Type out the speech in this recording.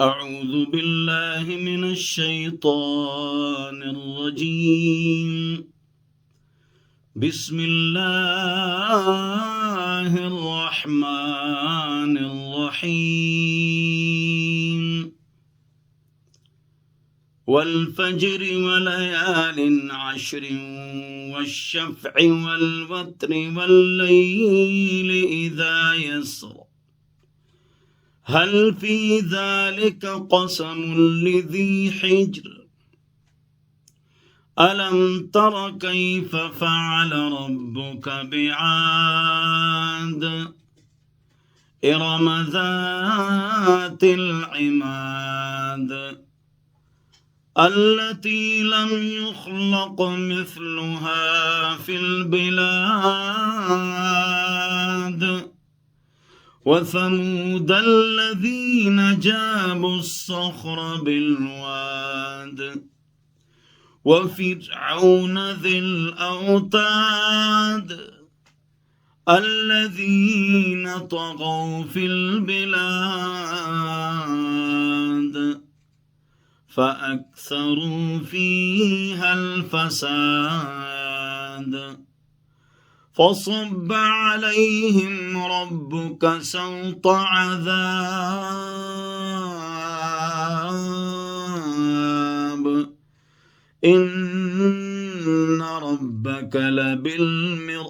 أعوذ بالله من الشيطان الرجيم. بسم الله الرحمن الرحيم. والفجر وليال عشر والشفع والوتر والليل إذا يسر هل في ذلك قسم لذي حجر ألم تر كيف فعل ربك بعاد إرم ذات العماد التي لم يخلق مثلها في البلاد وثمود الذين جابوا الصخر بالواد وفرعون ذي الأوتاد الذين طغوا في البلاد فأكثروا فيها الفساد فصب عليهم ربك سوط عذاب إن ربك لبالمرصاد.